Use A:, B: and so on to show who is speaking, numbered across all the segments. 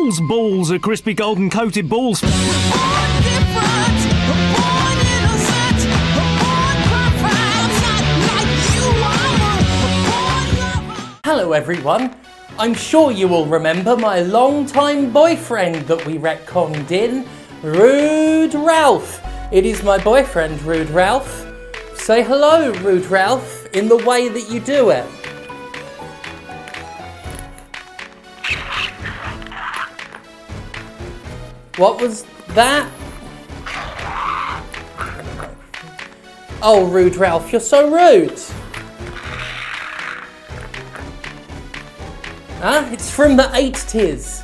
A: balls are crispy golden coated balls.
B: Hello everyone. I'm sure you will remember my long-time boyfriend that we retconned in, Rude Ralph. It is my boyfriend, Rude Ralph. Say hello, Rude Ralph, in the way that you do it. What was that? Oh, Rude Ralph, you're so rude. Huh? It's from the 80s.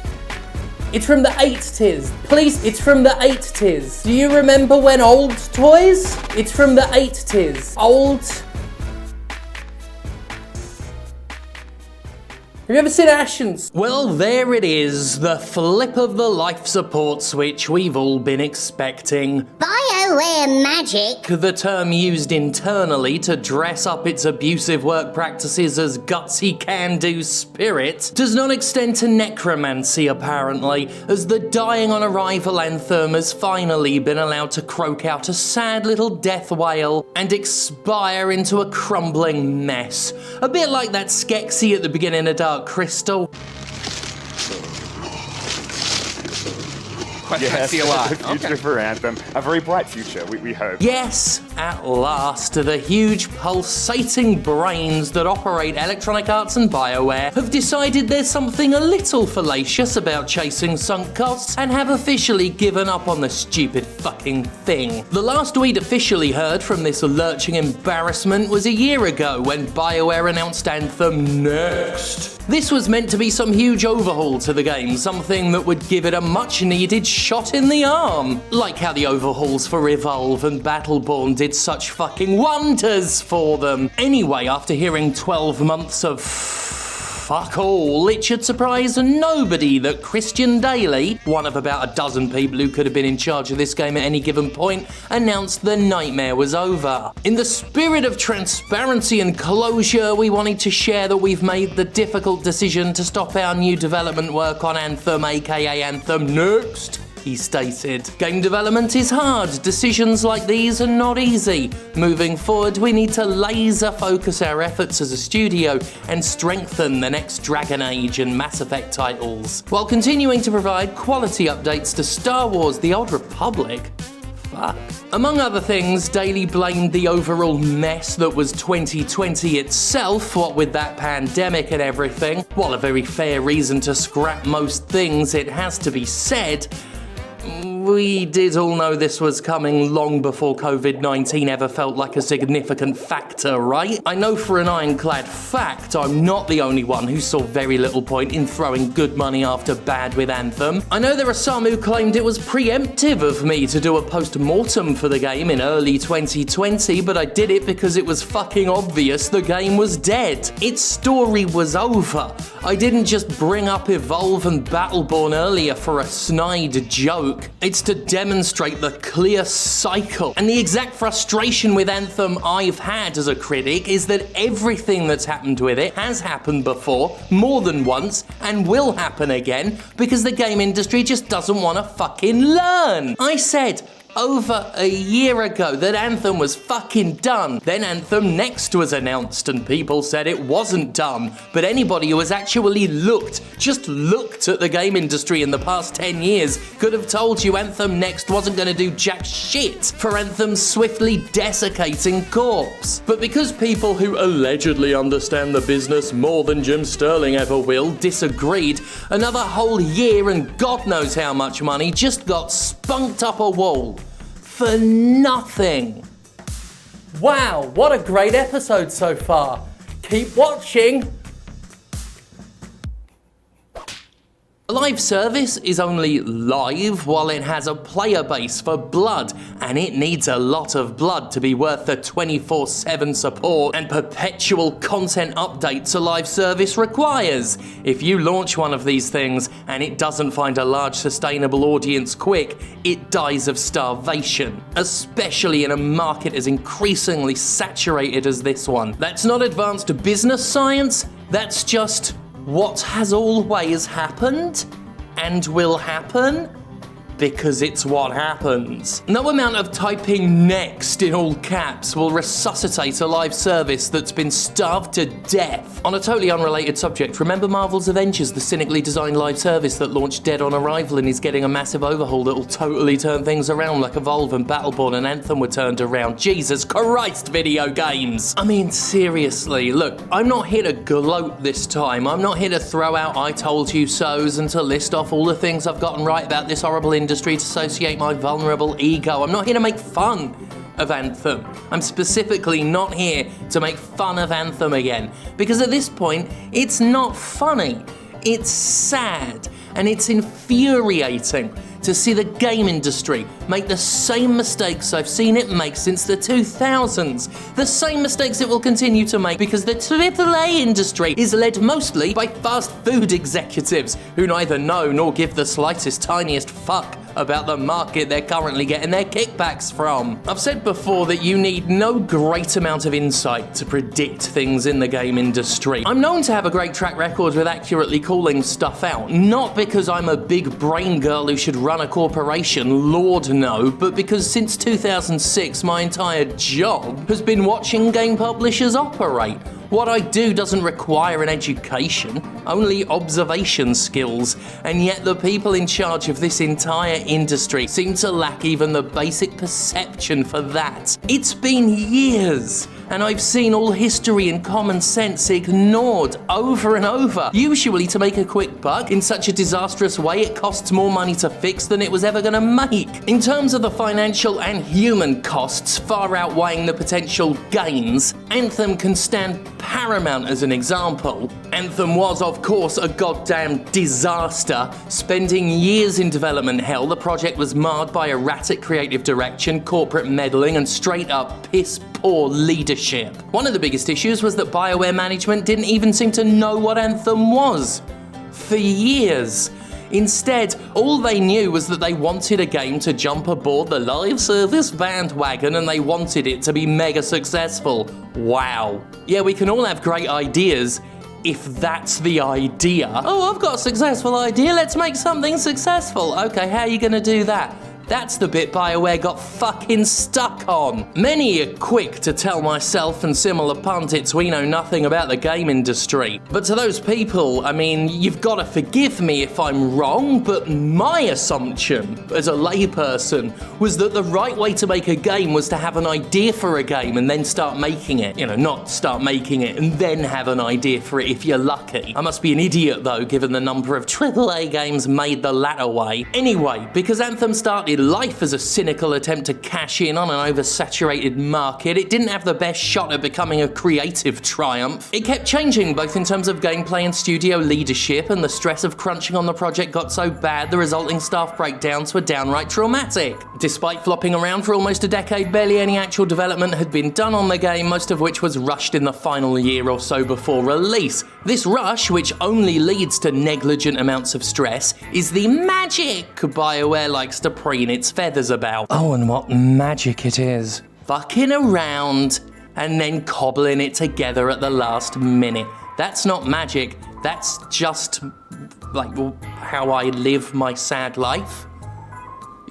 B: It's from the 80s. Please, it's from the 80s. Do you remember when old toys? It's from the 80s. Old. Have you ever seen Ashens? Well, there it is, the flip of the life support switch we've all been expecting.
C: BioWare magic.
B: The term used internally to dress up its abusive work practices as gutsy can-do spirit does not extend to necromancy, apparently, as the dying on arrival anthem has finally been allowed to croak out a sad little death wail and expire into a crumbling mess. A bit like that Skeksis at the beginning of Dark Crystal.
D: Yes,
E: I see a lot.
D: The future for Anthem. A very bright future, we hope.
B: Yes, at last, the huge pulsating brains that operate Electronic Arts and BioWare have decided there's something a little fallacious about chasing sunk costs and have officially given up on the stupid fucking thing. The last we'd officially heard from this lurching embarrassment was a year ago when BioWare announced Anthem Next. This was meant to be some huge overhaul to the game, something that would give it a much-needed shot in the arm. Like how the overhauls for Evolve and Battleborn did such fucking wonders for them. Anyway, after hearing 12 months of fuck all, it should surprise nobody that Christian Daly, one of about a dozen people who could have been in charge of this game at any given point, announced the nightmare was over. In the spirit of transparency and closure, we wanted to share that we've made the difficult decision to stop our new development work on Anthem, aka Anthem Next. He stated. Game development is hard. Decisions like these are not easy. Moving forward, we need to laser focus our efforts as a studio and strengthen the next Dragon Age and Mass Effect titles, while continuing to provide quality updates to Star Wars: The Old Republic. Fuck. Among other things, Daly blamed the overall mess that was 2020 itself, what with that pandemic and everything. While a very fair reason to scrap most things, it has to be said, we did all know this was coming long before COVID-19 ever felt like a significant factor, right? I know for an ironclad fact I'm not the only one who saw very little point in throwing good money after bad with Anthem. I know there are some who claimed it was preemptive of me to do a post-mortem for the game in early 2020, but I did it because it was fucking obvious the game was dead. Its story was over. I didn't just bring up Evolve and Battleborn earlier for a snide joke. It's to demonstrate the clear cycle. And the exact frustration with Anthem I've had as a critic is that everything that's happened with it has happened before, more than once, and will happen again, because the game industry just doesn't want to fucking learn. I said over a year ago that Anthem was fucking done. Then Anthem Next was announced and people said it wasn't done. But anybody who has actually just looked at the game industry in the past 10 years could have told you Anthem Next wasn't going to do jack shit for Anthem's swiftly desiccating corpse. But because people who allegedly understand the business more than Jim Sterling ever will disagreed, another whole year and God knows how much money just got spunked up a wall. For nothing. Wow, what a great episode so far. Keep watching. A live service is only live while it has a player base for blood, and it needs a lot of blood to be worth the 24/7 support and perpetual content updates a live service requires. If you launch one of these things and it doesn't find a large sustainable audience quick, it dies of starvation, especially in a market as increasingly saturated as this one. That's not advanced business science, that's just what has always happened? and will happen because it's what happens. No amount of typing next in all caps will resuscitate a live service that's been starved to death. On a totally unrelated subject, remember Marvel's Avengers, the cynically designed live service that launched dead on arrival and is getting a massive overhaul that will totally turn things around like Evolve and Battleborn and Anthem were turned around. Jesus Christ, video games! I mean, seriously, look, I'm not here to gloat this time. I'm not here to throw out I told you so's and to list off all the things I've gotten right about this horrible industry to associate my vulnerable ego. I'm not here to make fun of Anthem. I'm specifically not here to make fun of Anthem again, because at this point, it's not funny. It's sad, and it's infuriating to see the game industry make the same mistakes I've seen it make since the 2000s. The same mistakes it will continue to make because the AAA industry is led mostly by fast food executives who neither know nor give the slightest tiniest fuck about the market they're currently getting their kickbacks from. I've said before that you need no great amount of insight to predict things in the game industry. I'm known to have a great track record with accurately calling stuff out, not because I'm a big brain girl who should run a corporation, Lord no, but because since 2006 my entire job has been watching game publishers operate. What I do doesn't require an education, only observation skills, and yet the people in charge of this entire industry seem to lack even the basic perception for that. It's been years, and I've seen all history and common sense ignored over and over, usually to make a quick buck. In such a disastrous way, it costs more money to fix than it was ever gonna make. In terms of the financial and human costs far outweighing the potential gains, Anthem can stand paramount as an example. Anthem was, of course, a goddamn disaster. Spending years in development hell, the project was marred by erratic creative direction, corporate meddling, and straight-up piss-poor leadership. One of the biggest issues was that BioWare management didn't even seem to know what Anthem was. For years. Instead, all they knew was that they wanted a game to jump aboard the live service bandwagon and they wanted it to be mega successful. Wow. Yeah, we can all have great ideas if that's the idea. Oh, I've got a successful idea, let's make something successful. Okay, how are you gonna do that? That's the bit BioWare got fucking stuck on. Many are quick to tell myself and similar pundits we know nothing about the game industry. But to those people, I mean, you've got to forgive me if I'm wrong, but my assumption as a layperson was that the right way to make a game was to have an idea for a game and then start making it. You know, not start making it and then have an idea for it if you're lucky. I must be an idiot though, given the number of AAA games made the latter way. Anyway, because Anthem started life as a cynical attempt to cash in on an oversaturated market, it didn't have the best shot at becoming a creative triumph. It kept changing both in terms of gameplay and studio leadership, and the stress of crunching on the project got so bad the resulting staff breakdowns were downright traumatic. Despite flopping around for almost a decade, barely any actual development had been done on the game, most of which was rushed in the final year or so before release. This rush, which only leads to negligent amounts of stress, is the magic BioWare likes to preen its feathers about. Oh, and what magic it is. Fucking around and then cobbling it together at the last minute. That's not magic, that's just like how I live my sad life.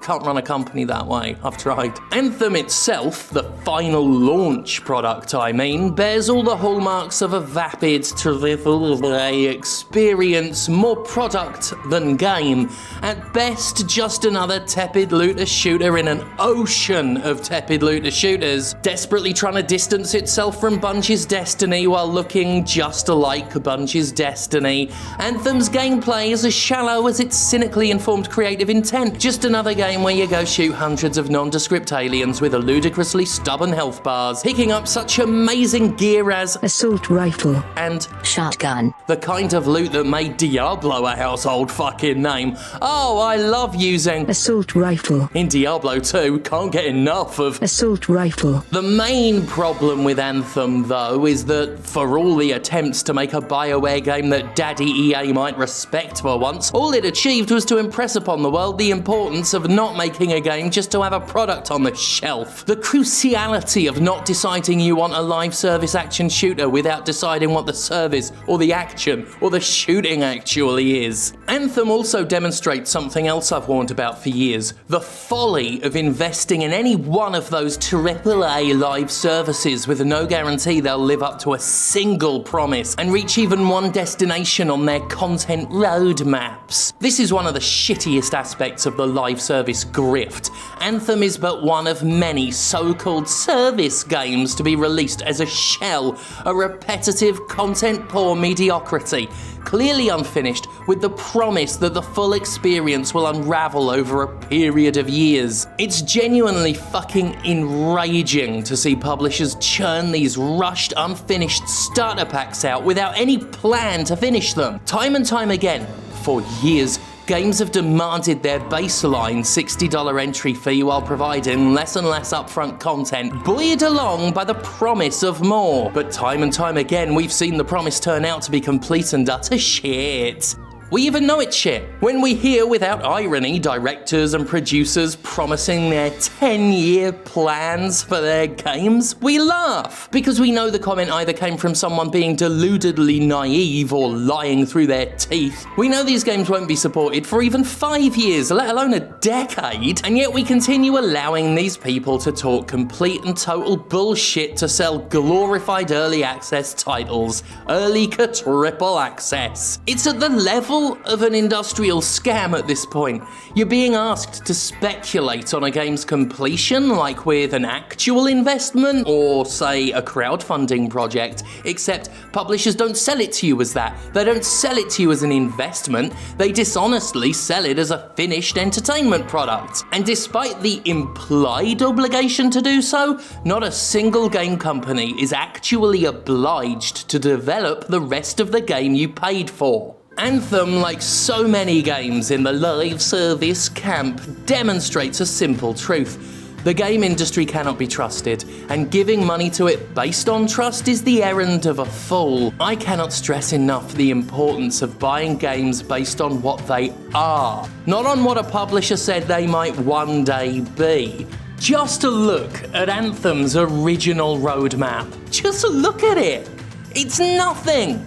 B: Can't run a company that way, I've tried. Anthem itself, the final launch product I mean, bears all the hallmarks of a vapid, terrible experience, more product than game. At best, just another tepid looter shooter in an ocean of tepid looter shooters, desperately trying to distance itself from Bungie's Destiny while looking just like Bungie's Destiny. Anthem's gameplay is as shallow as its cynically informed creative intent, just another game where you go shoot hundreds of nondescript aliens with a ludicrously stubborn health bars, picking up such amazing gear as
E: assault rifle
C: and shotgun.
B: The kind of loot that made Diablo a household fucking name. Oh, I love using
E: assault rifle.
B: in Diablo 2, can't get enough of
E: Assault rifle.
B: The main problem with Anthem, though, is that for all the attempts to make a BioWare game that Daddy EA might respect for once, all it achieved was to impress upon the world the importance of not making a game just to have a product on the shelf. The cruciality of not deciding you want a live service action shooter without deciding what the service, or the action, or the shooting actually is. Anthem also demonstrates something else I've warned about for years: the folly of investing in any one of those AAA live services with no guarantee they'll live up to a single promise and reach even one destination on their content roadmaps. This is one of the shittiest aspects of the live service grift. Anthem is but one of many so-called service games to be released as a shell, a repetitive, content-poor mediocrity, clearly unfinished, with the promise that the full experience will unravel over a period of years. It's genuinely fucking enraging to see publishers churn these rushed, unfinished starter packs out without any plan to finish them. Time and time again, for years, games have demanded their baseline $60 entry fee while providing less and less upfront content, buoyed along by the promise of more. But time and time again, we've seen the promise turn out to be complete and utter shit. We even know it's shit when we hear, without irony, directors and producers promising their 10-year plans for their games. We laugh because we know the comment either came from someone being deludedly naive or lying through their teeth. We know these games won't be supported for even 5 years, let alone a decade, and yet we continue allowing these people to talk complete and total bullshit to sell glorified early access titles. Early triple access. It's at the level of an industrial scam at this point. You're being asked to speculate on a game's completion like with an actual investment or, say, a crowdfunding project, except publishers don't sell it to you as that. They don't sell it to you as an investment. They dishonestly sell it as a finished entertainment product. And despite the implied obligation to do so, not a single game company is actually obliged to develop the rest of the game you paid for. Anthem, like so many games in the live service camp, demonstrates a simple truth. The game industry cannot be trusted, and giving money to it based on trust is the errand of a fool. I cannot stress enough the importance of buying games based on what they are, not on what a publisher said they might one day be. Just a look at Anthem's original roadmap. Just look at it. It's nothing.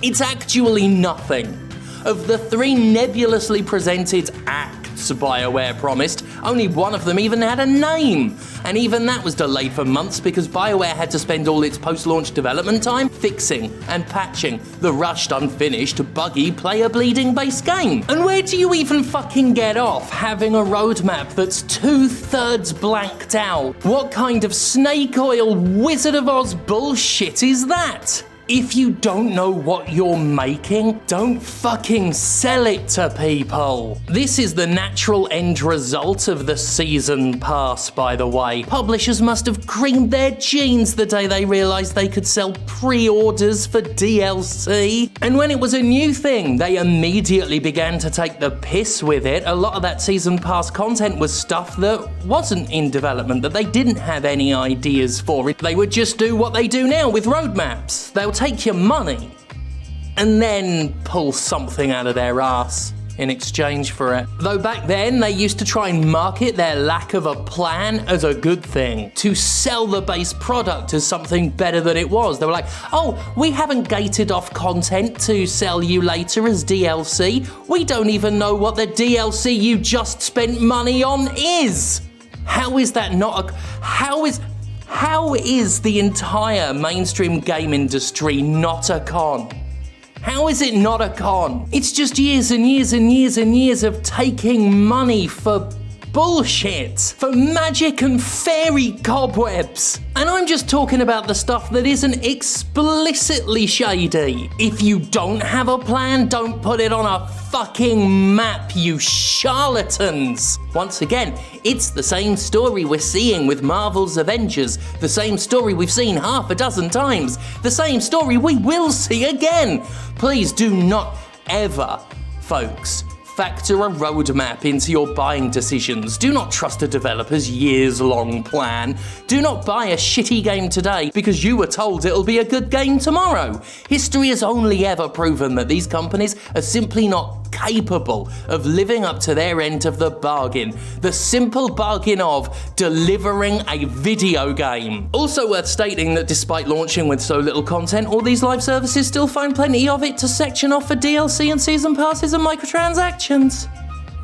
B: It's actually nothing. Of the 3 nebulously presented acts BioWare promised, only one of them even had a name. And even that was delayed for months because BioWare had to spend all its post-launch development time fixing and patching the rushed, unfinished, buggy, player-bleeding base game. And where do you even fucking get off having a roadmap that's 2/3 blanked out? What kind of snake oil Wizard of Oz bullshit is that? If you don't know what you're making, don't fucking sell it to people. This is the natural end result of the season pass, by the way. Publishers must have creamed their jeans the day they realised they could sell pre-orders for DLC. And when it was a new thing, they immediately began to take the piss with it. A lot of that season pass content was stuff that wasn't in development, that they didn't have any ideas for it. They would just do what they do now with roadmaps. They'll take your money and then pull something out of their ass in exchange for it. Though back then, they used to try and market their lack of a plan as a good thing, to sell the base product as something better than it was. They were like, oh, we haven't gated off content to sell you later as DLC. We don't even know what the DLC you just spent money on is. How is that not a... How is the entire mainstream game industry not a con? How is it not a con? It's just years and years and years and years of taking money for bullshit, for magic and fairy cobwebs. And I'm just talking about the stuff that isn't explicitly shady. If you don't have a plan, don't put it on a fucking map, you charlatans. Once again, it's the same story we're seeing with Marvel's Avengers, the same story we've seen half a dozen times, the same story we will see again. Please do not ever, folks, factor a roadmap into your buying decisions. Do not trust a developer's years-long plan. Do not buy a shitty game today because you were told it'll be a good game tomorrow. History has only ever proven that these companies are simply not capable of living up to their end of the bargain. The simple bargain of delivering a video game. Also worth stating that despite launching with so little content, all these live services still find plenty of it to section off for DLC and season passes and microtransactions.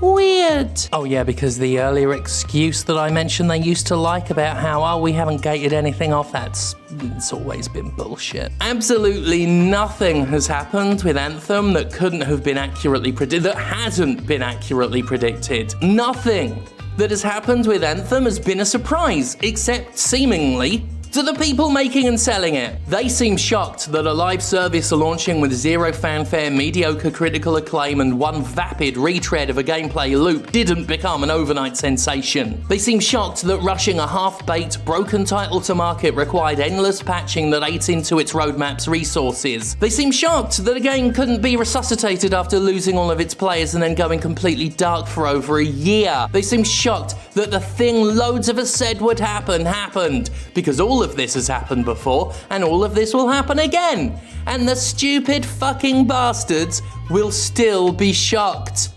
B: Weird. Oh yeah, because the earlier excuse that I mentioned they used to like about how, oh, we haven't gated anything off, it's always been bullshit. Absolutely nothing has happened with Anthem that couldn't have been accurately predicted, that hasn't been accurately predicted. Nothing that has happened with Anthem has been a surprise, except seemingly to the people making and selling it. They seem shocked that a live service launching with zero fanfare, mediocre critical acclaim, and one vapid retread of a gameplay loop didn't become an overnight sensation. They seem shocked that rushing a half-baked, broken title to market required endless patching that ate into its roadmap's resources. They seem shocked that a game couldn't be resuscitated after losing all of its players and then going completely dark for over a year. They seem shocked that the thing loads of us said would happen, happened, because all of this has happened before, and all of this will happen again. And the stupid fucking bastards will still be shocked.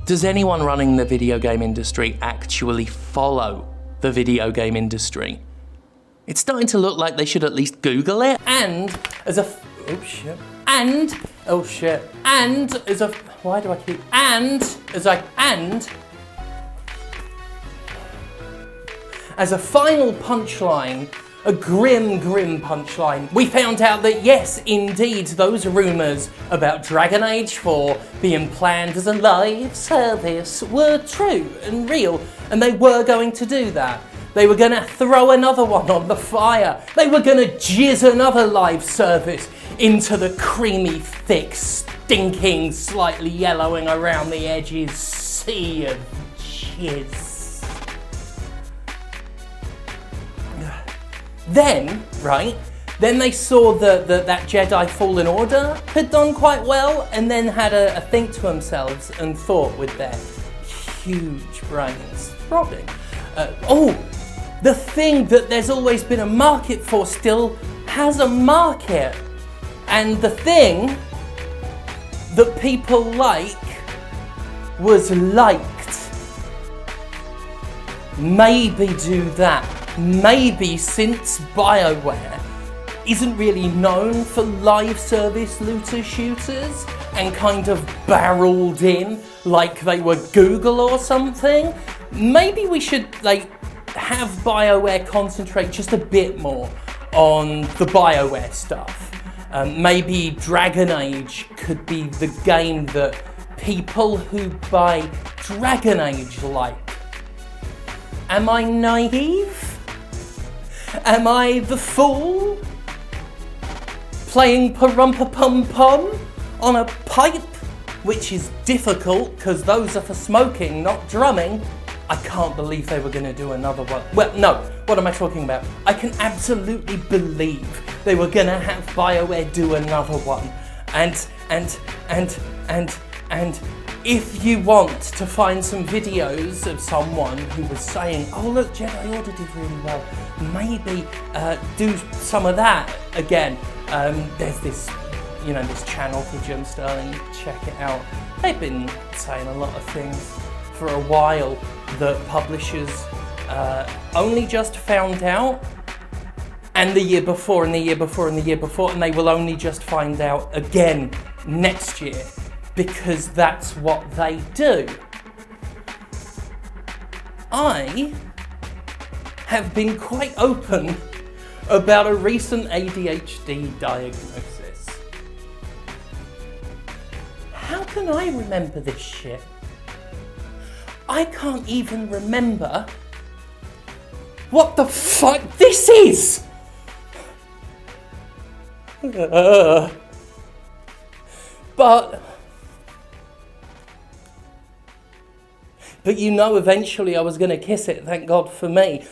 B: Does anyone running the video game industry actually follow the video game industry? It's starting to look like they should at least Google it. And as a... oh shit. And... oh shit. And as a... why do I keep... and as I... and... as a final punchline, a grim punchline, we found out that yes, indeed, those rumours about Dragon Age 4 being planned as a live service were true and real, and they were going to do that. They were going to throw another one on the fire. They were going to jizz another live service into the creamy, thick, stinking, slightly yellowing around the edges sea of jizz. Then, right, then they saw that Jedi Fallen Order had done quite well, and then had a think to themselves and thought with their huge brains throbbing, oh, the thing that there's always been a market for still has a market. And the thing that people like was liked. Maybe do that. Maybe since BioWare isn't really known for live service looter shooters and kind of barreled in like they were Google or something, maybe we should have BioWare concentrate just a bit more on the BioWare stuff. Maybe Dragon Age could be the game that people who buy Dragon Age like. Am I naive? Am I the fool? Playing Parumpa-Pum-Pum on a pipe, which is difficult because those are for smoking, not drumming. I can't believe they were going to do another one. Well, no, what am I talking about? I can absolutely believe they were going to have BioWare do another one. And if you want to find some videos of someone who was saying, oh look, Jedi Order did really well, maybe do some of that again. There's this, this channel for Jim Sterling, check it out. They've been saying a lot of things for a while that publishers only just found out, and the year before, and the year before, and the year before, and they will only just find out again next year, because that's what they do. I have been quite open about a recent ADHD diagnosis. How can I remember this shit? I can't even remember what the fuck this is! But eventually I was going to kiss it, thank God for me.